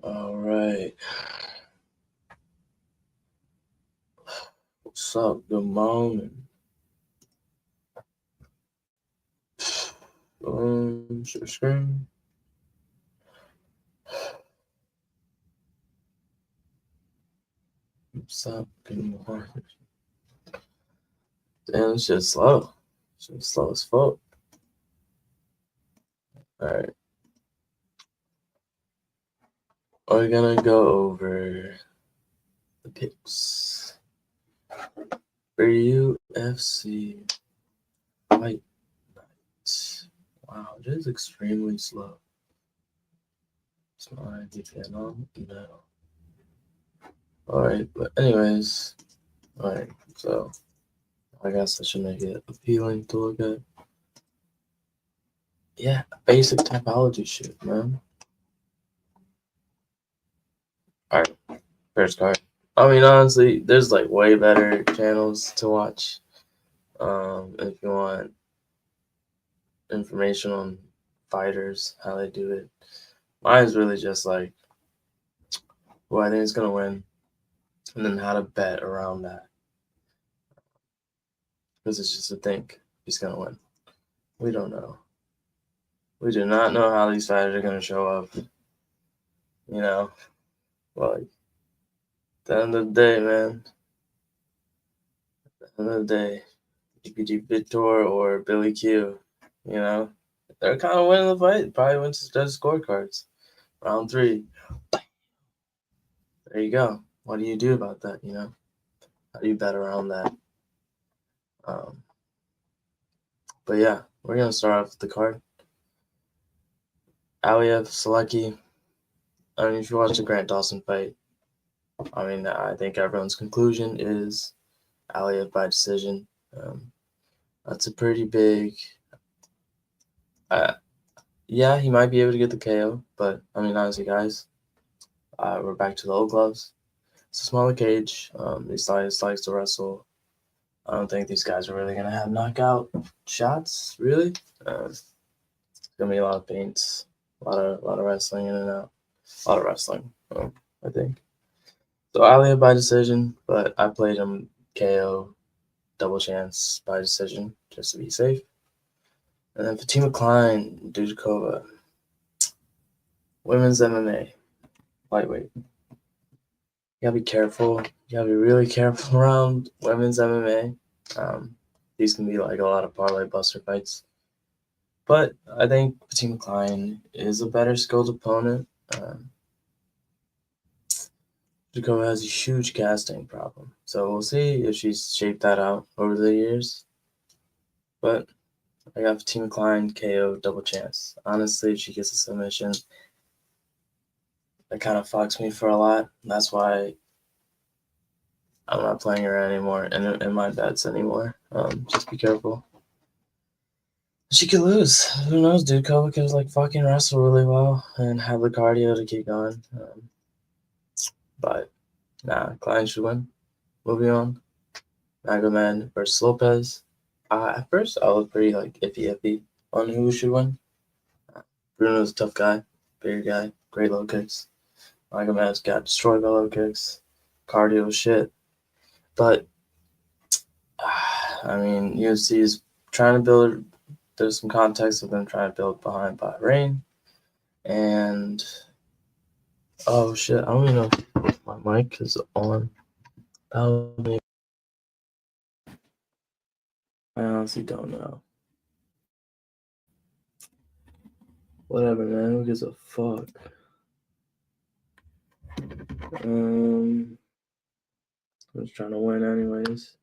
All right. What's up? Good morning. Share screen. What's up? Good morning. Damn, it's just slow. It's just slow as fuck. All right. We're gonna go over the picks for UFC Fight Night. Wow, it is extremely slow. Is my VPN on? No. Alright, but anyways, alright, so I guess I should make it appealing to look at. Yeah, basic typology shit, man. Alright, first card. I mean, honestly, there's like way better channels to watch. If you want information on fighters, how they do it. Mine's really just like who I think is gonna win, and then how to bet around that. Because it's just to think he's gonna win. We don't know. We do not know how these fighters are gonna show up. You know, like at the end of the day, man. At the end of the day, GPG Vitor or Billy Q, you know, they're kind of winning the fight. Probably wins the scorecards. Round 3. There you go. What do you do about that? You know, how do you bet around that? But yeah, we're gonna start off with the card. Aliev Selecki. I mean, if you watch the Grant Dawson fight, I mean, I think everyone's conclusion is Aliev by decision. That's a pretty big. Yeah, he might be able to get the KO, but I mean, honestly, guys, we're back to the old gloves. It's a smaller cage. These guys likes to wrestle. I don't think these guys are really gonna have knockout shots. Really, it's gonna be a lot of paints, a lot of wrestling in and out, a lot of wrestling. I think. So Alia by decision, but I played him KO, double chance by decision just to be safe. And then Fatima Klein, Dudkova, women's MMA, lightweight. You gotta be careful. You gotta be really careful around women's MMA. These can be like a lot of parlay buster fights. But I think Fatima Klein is a better skilled opponent. Dudkova has a huge casting problem. So we'll see if she's shaped that out over the years. But I got Fatima Klein KO double chance. Honestly, if she gets a submission, that kind of fucks me for a lot. That's why I'm not playing her anymore in my bets anymore. Just be careful. She could lose. Who knows, dude? Koba could like fucking wrestle really well and have the cardio to keep going. But nah, Klein should win. Moving on. Magomed versus Lopez. At first, I was pretty like iffy on who should win. Bruno's a tough guy, bigger guy, great low kicks. Magomed's got destroyed by low kicks. Cardio shit. But I mean, UFC is trying to build. There's some context of them trying to build behind Bahrain, and oh shit, I don't even know if my mic is on. I honestly don't know. Whatever, man. Who gives a fuck? I'm just trying to win, anyways.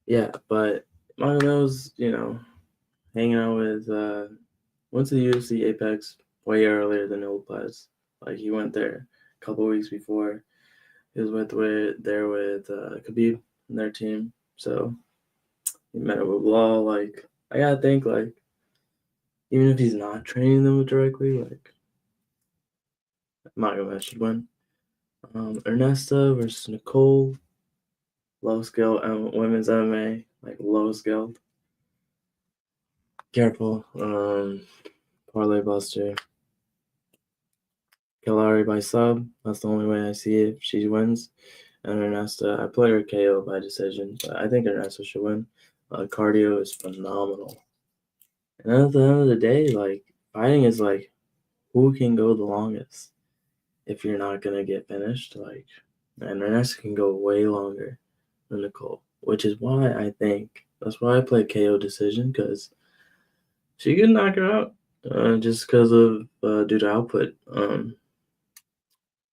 Yeah, but Magomed hanging out with went to the UFC Apex way earlier than Lopez. Like he went there a couple weeks before. He was there with Khabib and their team. So he met up with Law. Like I gotta think like even if he's not training them directly, like Magomed should win. Ernesta versus Nicole, low skill women's MMA, like low skilled. Careful, parlay buster. Kalari by sub. That's the only way I see it if she wins. And Ernesta, I play her KO by decision, but I think Ernesta should win. Cardio is phenomenal. And at the end of the day, like, fighting is like who can go the longest if you're not gonna get finished. Like, and Ernesta can go way longer than Nicole, which is why I think that's why I play KO decision, because she could knock her out just because of due to output.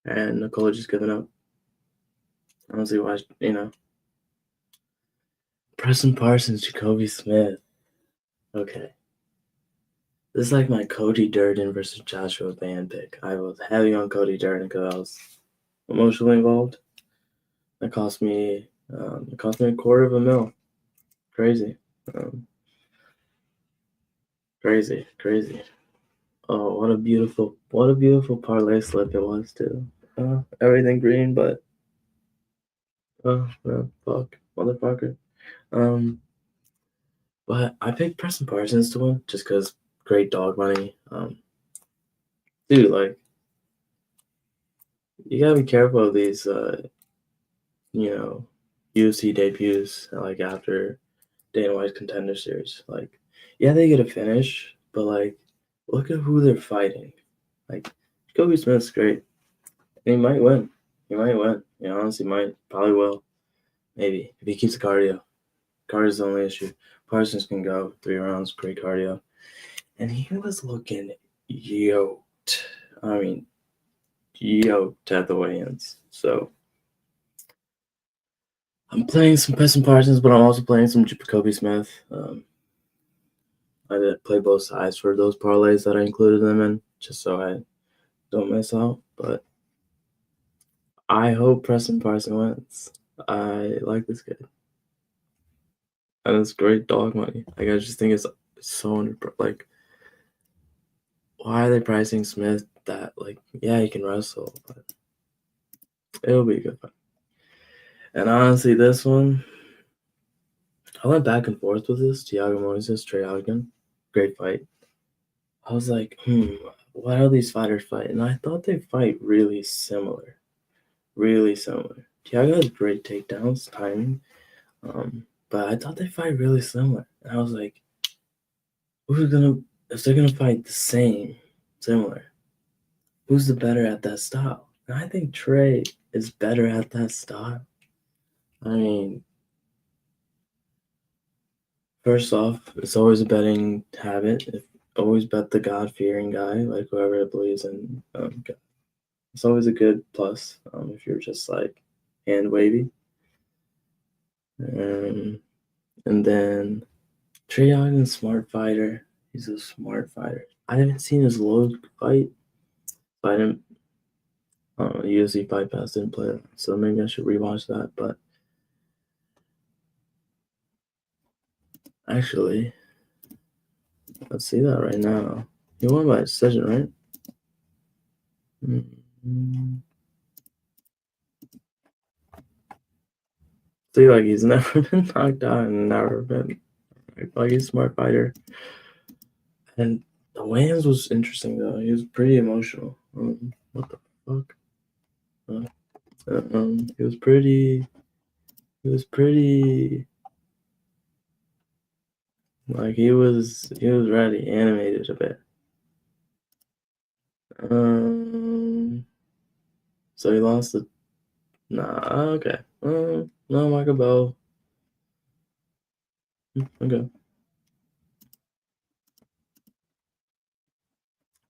And Nicole just giving up. I don't see why, Preston Parsons, Jacoby Smith. Okay. This is like my Cody Durden versus Joshua Van pick. I was heavy on Cody Durden because I was emotionally involved. It cost me $250,000. Crazy. Crazy. Oh, what a beautiful parlay slip it was too. Everything green, but fuck, motherfucker. But I picked Preston Parsons to win just because great dog money. Dude, like, you gotta be careful of these, UFC debuts, like, after Dana White's Contender Series. Like, yeah, they get a finish, but, like, look at who they're fighting. Like, Kobe Smith's great. And he might win. Honestly, probably will. Maybe. If he keeps the cardio. Cardio's the only issue. Parsons can go 3 rounds, great cardio. And he was looking yoked. I mean, yoked at the weigh-ins. So I'm playing some Preston Parsons, but I'm also playing some Jacoby Smith. I did play both sides for those parlays that I included them in, just so I don't miss out. But I hope Preston Parsons wins. I like this kid. And it's great dog money. Like, I just think it's so like, why are they pricing Smith that, like, yeah, he can wrestle, but it'll be a good fight. And honestly, this one, I went back and forth with this. Thiago Moises, Trey Ogden, great fight. I was like, why are these fighters fighting? And I thought they fight really similar. Thiago has great takedowns, timing, but I thought they fight really similar. And I was like, if they're gonna fight the similar, who's the better at that style? And I think Trey is better at that style. I mean, first off, it's always a betting habit. Always bet the God-fearing guy, like whoever believes in God. It's always a good plus if you're just like hand wavy. And then Trey Ogden's smart fighter. He's a smart fighter. I haven't seen his low fight. So I didn't. UFC Fight Pass didn't play it, so maybe I should rewatch that. But actually, let's see that right now. He won by decision, right? See, like, he's never been knocked out and never been like, he's a smart fighter. And the weigh-ins was interesting though. He was pretty emotional. What the fuck? He was pretty. Like, he was ready, animated a bit. So he lost the. Nah, okay. No, Michael Bell. Okay.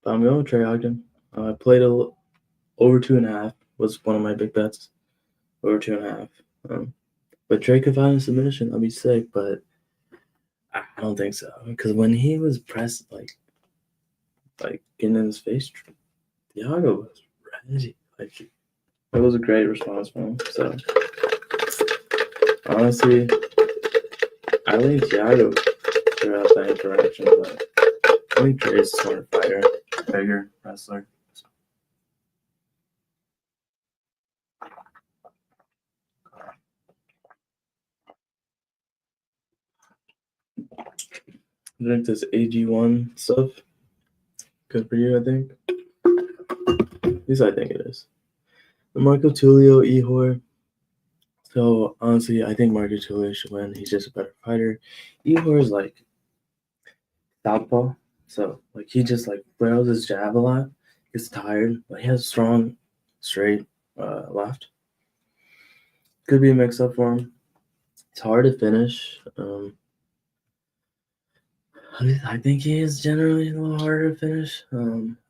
But I'm going with Trey Ogden. I played over 2.5 was one of my big bets. Over 2.5. But Trey could find a submission. That'd be sick, but I don't think so. Because when he was pressed, like getting in his face, Thiago was ready. Like, it was a great response from him. So honestly, I lean Thiago throughout that interaction, but I think Trey's a smarter fighter, bigger wrestler. I think this AG1 stuff good for you, I think. At least I think it is. The Marco Tulio Ihor. So honestly, I think Marco Tulio should win. He's just a better fighter. Ihor is like southpaw, so like he just like flails his jab a lot. Gets tired, but he has strong, straight left. Could be a mix up for him. It's hard to finish. I think he is generally a little harder to finish. I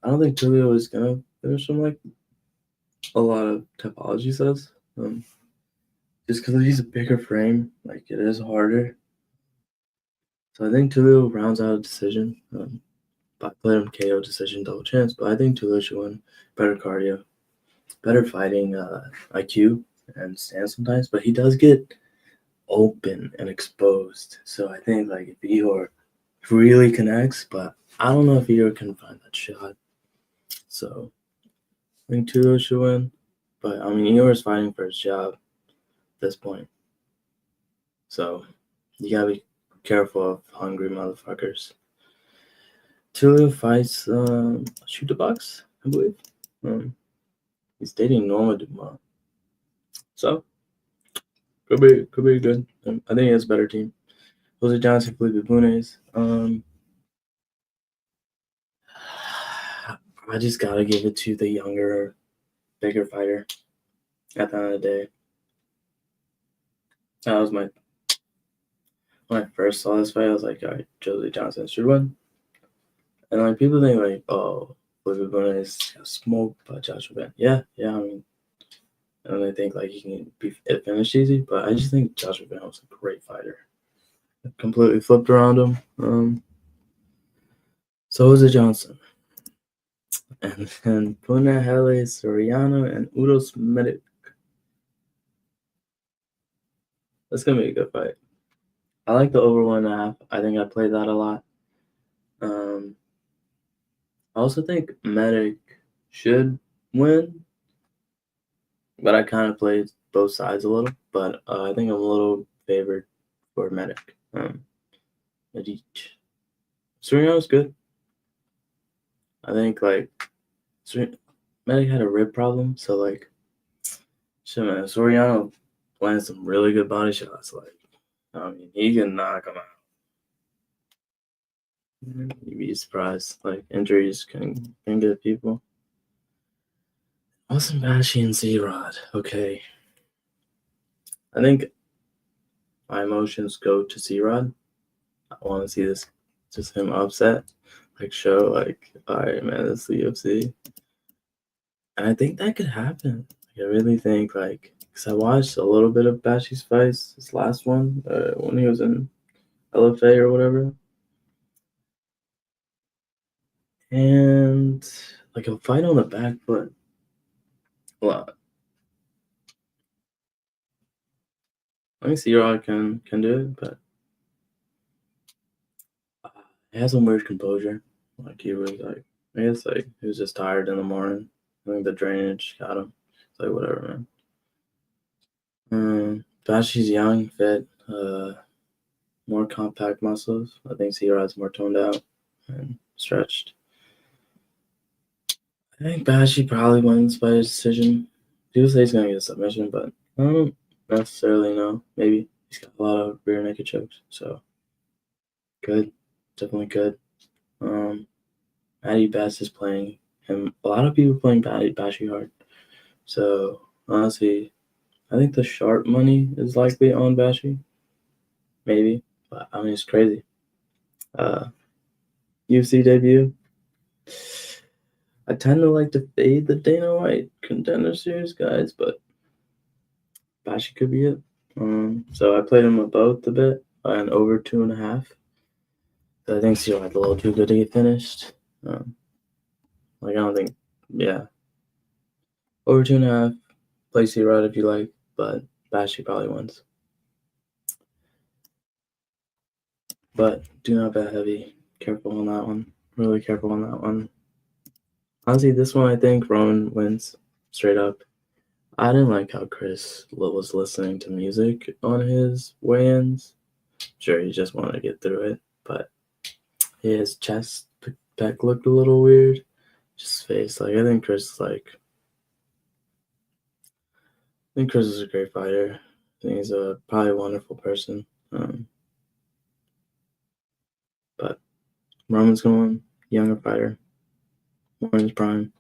don't think Tulio is gonna finish him like a lot of topology says. Just because he's a bigger frame, like it is harder. So I think Tulio rounds out a decision. But I played him KO decision double chance. But I think Tulio should win. Better cardio, better fighting IQ and stance sometimes. But he does get open and exposed. So I think like if Ihor really connects, but I don't know if Ihor can find that shot. So I think Tulio should win. But I mean Ihor is fighting for his job at this point. So you gotta be careful of hungry motherfuckers. Tulio fights Shoot the Box, I believe. He's dating Norma Dumont. So could be good. I think he has a better team. Jose Johnson, Felipe Bunes. I just gotta give it to the younger, bigger fighter. At the end of the day, that was when I first saw this fight. I was like, all right, Jose Johnson should win. And like people think like, oh, Felipe Bunes got smoked by Joshua Ben. Yeah. I mean, and they think like he can be finished easy, but I just think Joshua Ben was a great fighter. Completely flipped around him. So was it Johnson. And then Punahele Soriano and Udos Medic. That's gonna be a good fight. I like the over 1.5. I think I played that a lot. I also think Medic should win, but I kind of played both sides a little. But I think I'm a little favored for Medic. Medic. Soriano's good. I think like Medic had a rib problem, so like shit, man. Soriano lands some really good body shots. Like, I mean, he can knock him out. You'd be surprised. Like injuries can get people. Austin Bashi and Z-Rod. Okay. I think my emotions go to Z-Rod. I want to see this, just him upset. Like show like, all right, man, this is the UFC. And I think that could happen. Like, I really think like, because I watched a little bit of Bashi's fights, his last one, when he was in LFA or whatever. And like a fight on the back foot. Well, I think C-Rod can do it, but he has some weird composure. Like he was like, I guess like he was just tired in the morning. I think the drainage got him. It's like whatever, man. Bashi's young, fit, more compact muscles. I think C-Rod's more toned out and stretched. I think Bashi probably wins by decision. People say he's gonna get a submission, but I don't necessarily know. Maybe he's got a lot of rear naked chokes, so good, definitely good. Matty Bass is playing him. A lot of people playing Bashi hard. So honestly, I think the sharp money is likely on Bashi. Maybe, but I mean it's crazy. UFC debut. I tend to like to fade the Dana White Contender Series guys, but Bashi could be it. So I played him about a bit and over 2.5. So I think C-Rod's a little too good to get finished. Like I don't think, yeah, over 2.5. Play C-Rod if you like, but Bashi probably wins. But do not bet heavy. Careful on that one. Really careful on that one. Honestly, this one I think Roman wins straight up. I didn't like how Chris was listening to music on his weigh-ins. Sure, he just wanted to get through it, but his chest pec looked a little weird. Just face, like I think Chris like think Chris is a great fighter. I think he's probably a wonderful person. But Roman's going younger fighter, more in his prime.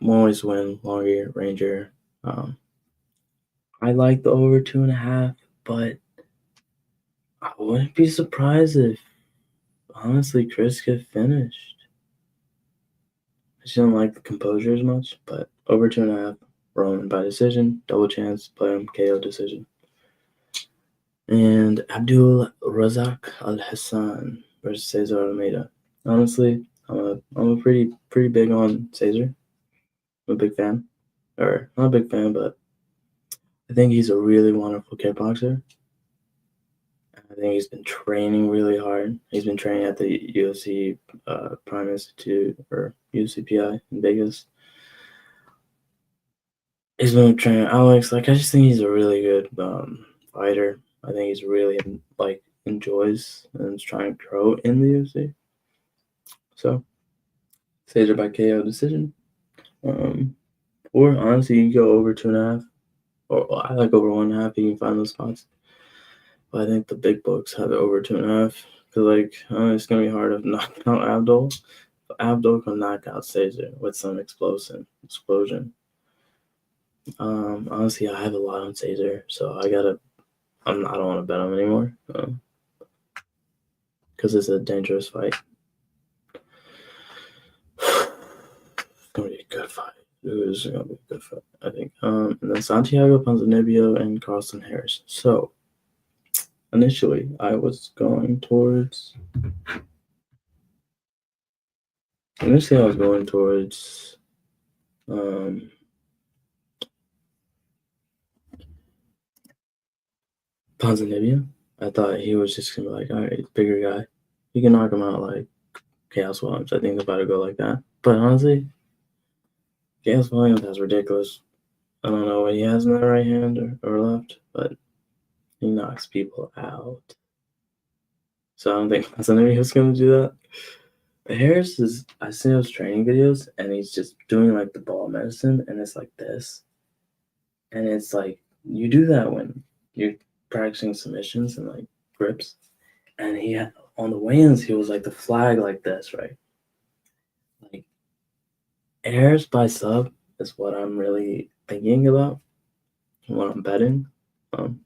Will always win, longer Ranger. I like the over 2.5, but I wouldn't be surprised if honestly Chris get finished. I just don't like the composure as much, but over 2.5, Roman by decision, double chance, play him KO decision. And Abdul Razak Al Hassan versus Cesar Almeida. Honestly, I'm a pretty big on Cesar. I'm a big fan, or not a big fan, but I think he's a really wonderful kickboxer. I think he's been training really hard. He's been training at the UFC Prime Institute or UCPI in Vegas. He's been training Alex. I just think he's a really good fighter. I think he's really enjoys and is trying to grow in the UFC. So, Cesar by KO decision. Or honestly, you can go over 2.5. Or I like over 1.5. You can find those spots. But I think the big books have it over 2.5. Because it's gonna be hard to knock out Abdul. But Abdul can knock out Cesar with some explosion. Honestly, I have a lot on Cesar, so I don't want to bet him anymore. Because it's a dangerous fight. It's gonna be a good fight. It is gonna be a good fight, I think. And then Santiago Ponzinibbio and Carlston Harris. So initially, I was going towards. Ponzinibbio. I thought he was just gonna be like, all right, bigger guy. You can knock him out like Chaos Williams. I think it's about to go like that. But honestly, Chaos Williams has ridiculous. I don't know what he has in that right hand or left, but he knocks people out. So I don't think Ponzinibbio's gonna do that. But Harris is. I see those training videos, and he's just doing like the ball medicine, and it's like this, and it's like you do that when you're practicing submissions and like grips, and he had on the weigh-ins he was like the flag like this, right? Like Harris by sub is what I'm really thinking about, what I'm betting.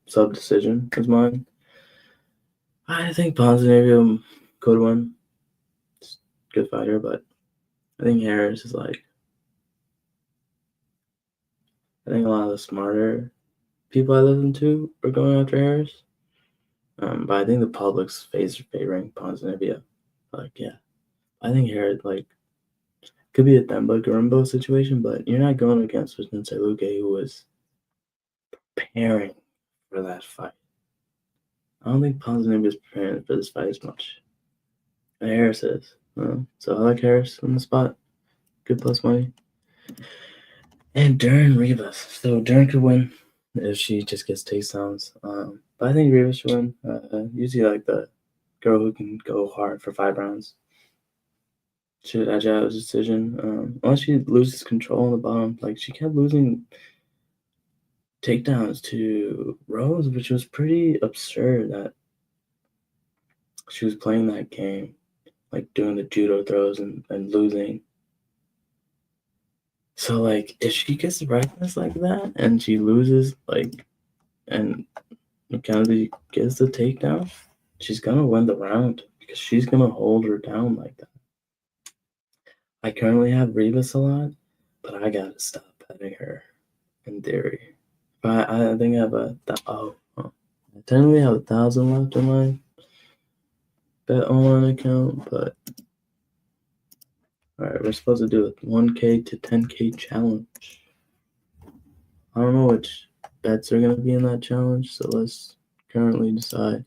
Sub decision is mine. I think Ponzinibbio could win. It's a good fighter, but I think Harris is like. I think a lot of the smarter people I listen to are going after Harris. But I think the public's favoring Ponzinibbio. Yeah. I think Harris, could be a Themba Garimbo situation, but you're not going against Vicente Luque, who was preparing for that fight. I don't think Ponzinibbio is preparing for this fight as much. And Harris is. So I like Harris on the spot. Good plus money. And Dern Rivas. So Dern could win if she just gets takedowns. But I think Rivas should win. Usually like the girl who can go hard for 5 rounds. Should edge out his decision. Unless she loses control on the bottom. She kept losing takedowns to Rose, which was pretty absurd that she was playing that game. Doing the judo throws and losing. So, if she gets reckless like that and she loses, and Kennedy gets the takedown, she's going to win the round because she's going to hold her down like that. I currently have Rivas a lot, but I got to stop betting her in theory. But I think I have I technically have 1,000 left in my bet online account, but all right, we're supposed to do a 1K to 10K challenge. I don't know which bets are going to be in that challenge, so let's currently decide.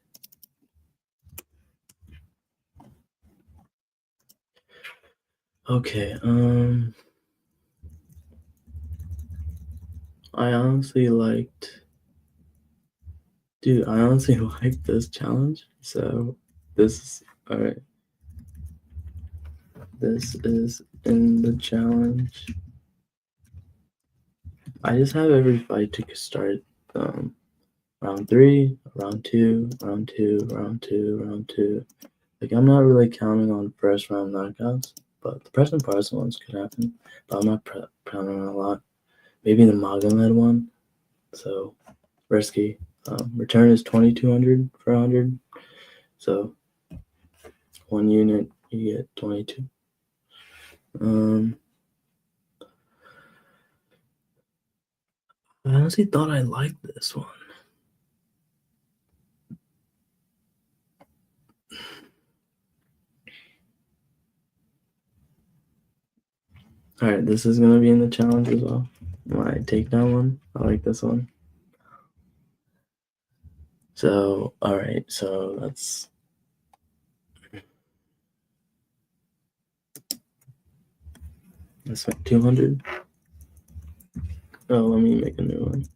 Okay, I honestly liked this challenge, so this is, all right. This is in the challenge. I just have every fight to start round 3, round 2, round 2, round 2, round 2. Like, I'm not really counting on first round knockouts, but the Preston Parson ones could happen. But I'm not counting on a lot. Maybe the Magomed one. So risky. Return is 2,200 for 100. So 1 unit, you get 22. I honestly thought I liked this one. Alright, this is gonna be in the challenge as well. My takedown one. I like this one. So, alright, so that's like 200. Oh, let me make a new one.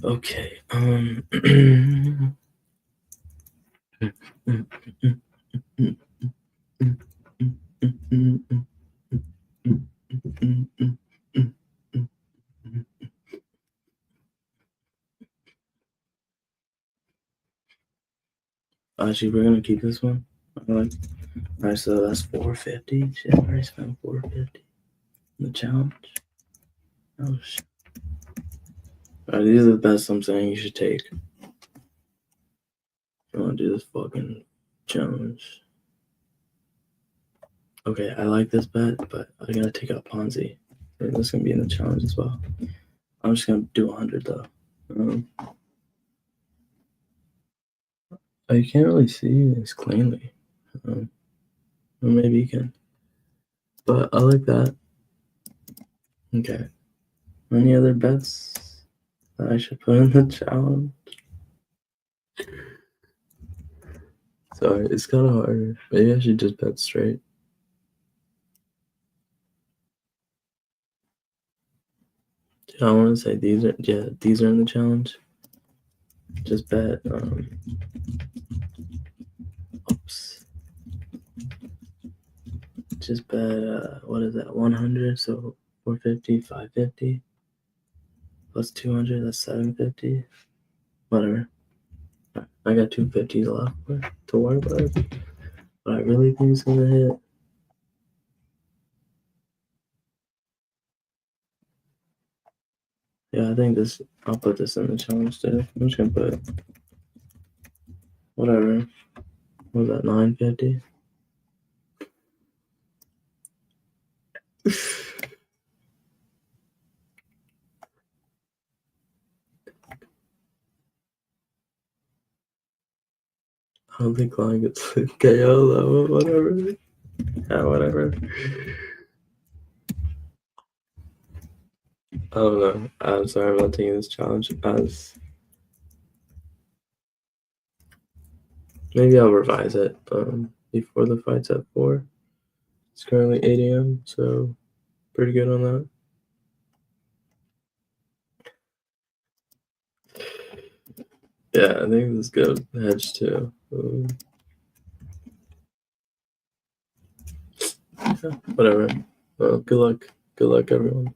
Okay. Actually, we're gonna keep this one. Alright, so that's 450. Shit, I already spent 450 in the challenge. Oh shit. Alright, these are the bets I'm saying you should take. You wanna do this fucking challenge. Okay, I like this bet, but I gotta take out Ponzi. This is gonna be in the challenge as well. I'm just gonna do 100 though. You can't really see this cleanly. Or maybe you can. But I like that. Okay. Any other bets that I should put in the challenge? Sorry, it's kind of hard. Maybe I should just bet straight. I want to say these are in the challenge. Just bet. Oops. Just bet. What is that? 100. So 450, 550 plus 200. That's 750. Whatever. I got 250s left to work with. But I really think it's gonna hit. Yeah, I think this. I'll put this in the challenge too. I'm just gonna put whatever. What was that? 950. I don't think Klein gets KO though. Whatever. Yeah, whatever. I don't know. I'm sorry, I'm not taking this challenge as. Maybe I'll revise it before the fight's at 4. It's currently 8 a.m., so pretty good on that. Yeah, I think this is good. Hedge too. Yeah, whatever. Well, good luck. Good luck, everyone.